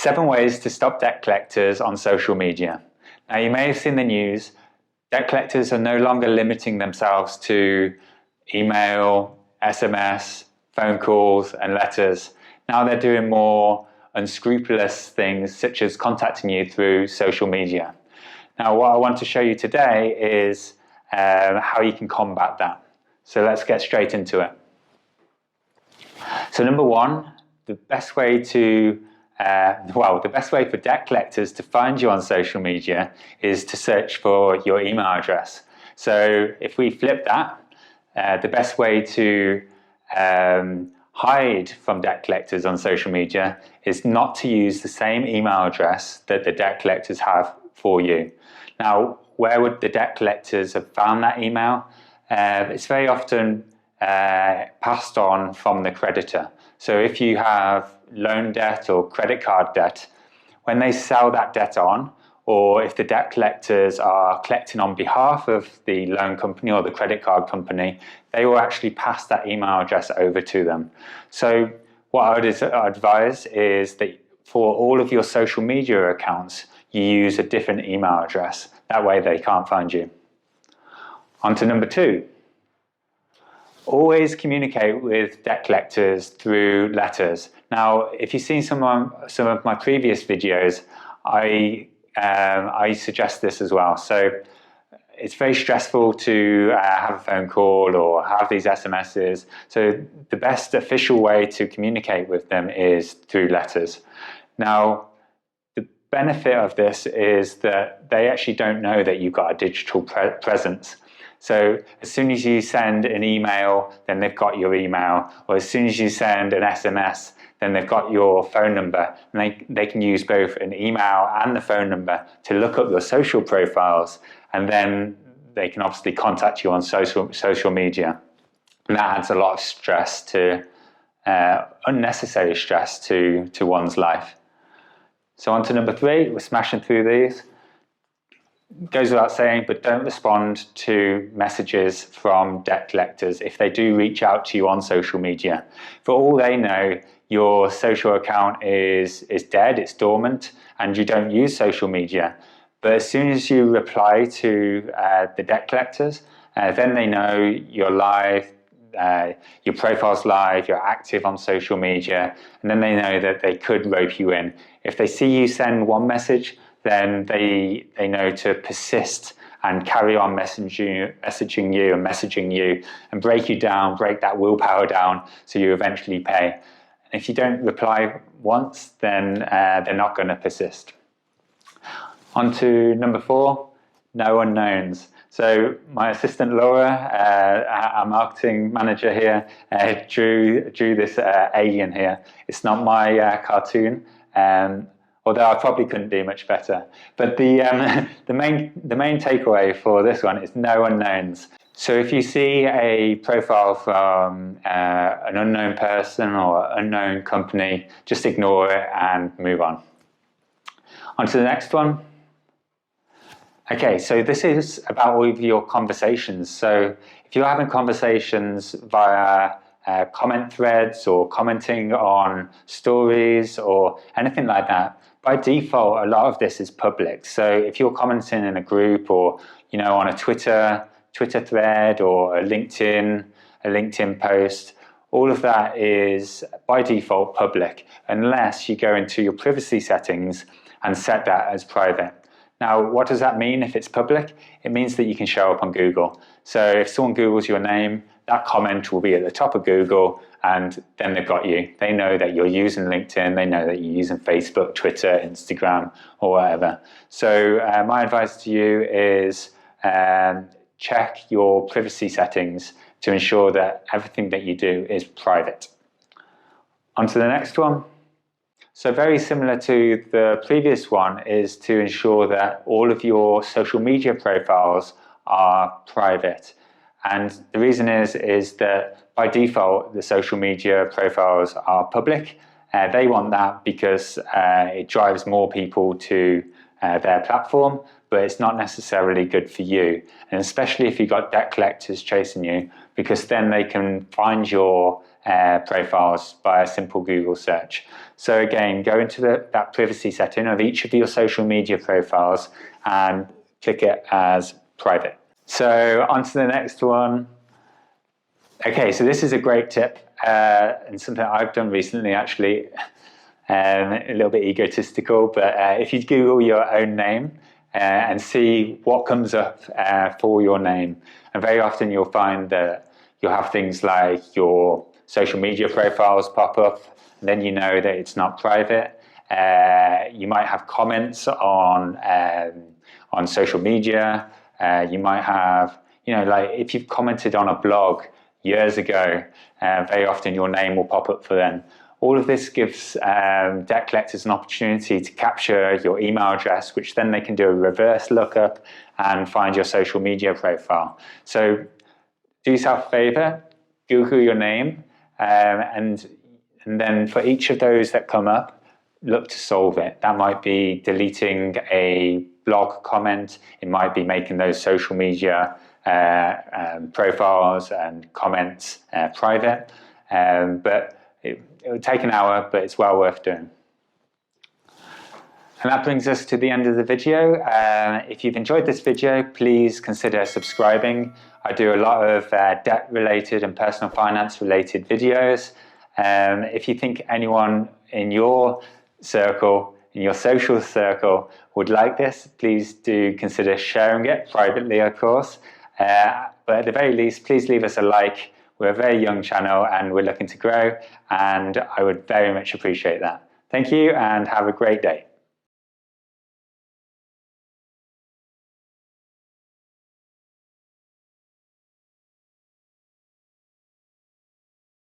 7 ways to stop debt collectors on social media. Now, you may have seen the news. Debt collectors are no longer limiting themselves to email, SMS, phone calls, and letters. Now they're doing more unscrupulous things, such as contacting you through social media. Now, what I want to show you today is how you can combat that. So let's get straight into it. So number one, the best way for debt collectors to find you on social media is to search for your email address. So if we flip that, the best way to hide from debt collectors on social media is not to use the same email address that the debt collectors have for you. Now, where would the debt collectors have found that email? It's very often passed on from the creditor. So if you have loan debt or credit card debt, when they sell that debt on, or if the debt collectors are collecting on behalf of the loan company or the credit card company, they will actually pass that email address over to them. So what I would advise is that for all of your social media accounts, you use a different email address. That way they can't find you. On to number 2. Always communicate with debt collectors through letters. Now, if you've seen some of my previous videos, I suggest this as well. So it's very stressful to have a phone call or have these SMSs. So the best official way to communicate with them is through letters. Now, the benefit of this is that they actually don't know that you've got a digital presence. So as soon as you send an email, then they've got your email, or as soon as you send an SMS, then they've got your phone number, and they can use both an email and the phone number to look up your social profiles, and then they can obviously contact you on social media. And that adds a lot of stress unnecessary stress to one's life. So on to number 3, we're smashing through these. Goes without saying, but don't respond to messages from debt collectors if they do reach out to you on social media. For all they know, your social account is dead, it's dormant, and you don't use social media. But as soon as you reply to the debt collectors, then they know you're live, your profile's live, you're active on social media, and then they know that they could rope you in. If they see you send one message, then they know to persist and carry on messaging you and break you down, break that willpower down so you eventually pay. And if you don't reply once, then they're not going to persist. On to number 4, no unknowns. So my assistant Laura, our marketing manager here, drew this alien here. It's not my cartoon. Although I probably couldn't do much better. But the main takeaway for this one is no unknowns. So if you see a profile from an unknown person or unknown company, just ignore it and move on. On to the next one. Okay, so this is about all of your conversations. So if you're having conversations via comment threads or commenting on stories or anything like that, by default, a lot of this is public. So if you're commenting in a group or on a Twitter thread or a LinkedIn post, all of that is by default public, unless you go into your privacy settings and set that as private. Now, what does that mean if it's public? It means that you can show up on Google. So if someone Googles your name, that comment will be at the top of Google, and then they've got you. They know that you're using LinkedIn, they know that you're using Facebook, Twitter, Instagram, or whatever. So my advice to you is check your privacy settings to ensure that everything that you do is private. On to the next one. So very similar to the previous one is to ensure that all of your social media profiles are private. And the reason is that by default, the social media profiles are public. They want that because it drives more people to their platform, but it's not necessarily good for you. And especially if you've got debt collectors chasing you, because then they can find your profiles by a simple Google search. So again, go into that privacy setting of each of your social media profiles and click it as private. So on to the next one. Okay, so this is a great tip and something I've done recently actually. A little bit egotistical, but if you Google your own name and see what comes up for your name, and very often you'll find that you'll have things like your social media profiles pop up, and then you know that it's not private. You might have comments on social media. You might have, like if you've commented on a blog years ago, very often your name will pop up for them. All of this gives debt collectors an opportunity to capture your email address, which then they can do a reverse lookup and find your social media profile. So do yourself a favor, Google your name, and then for each of those that come up, look to solve it. That might be deleting a blog comment. It might be making those social media profiles and comments private. But it would take an hour, but it's well worth doing. And that brings us to the end of the video. If you've enjoyed this video, please consider subscribing. I do a lot of debt-related and personal finance-related videos. If you think anyone in your circle, in your social circle, would like this, please do consider sharing it privately, of course. But at the very least, please leave us a like. We're a very young channel and we're looking to grow, and I would very much appreciate that. Thank you and have a great day.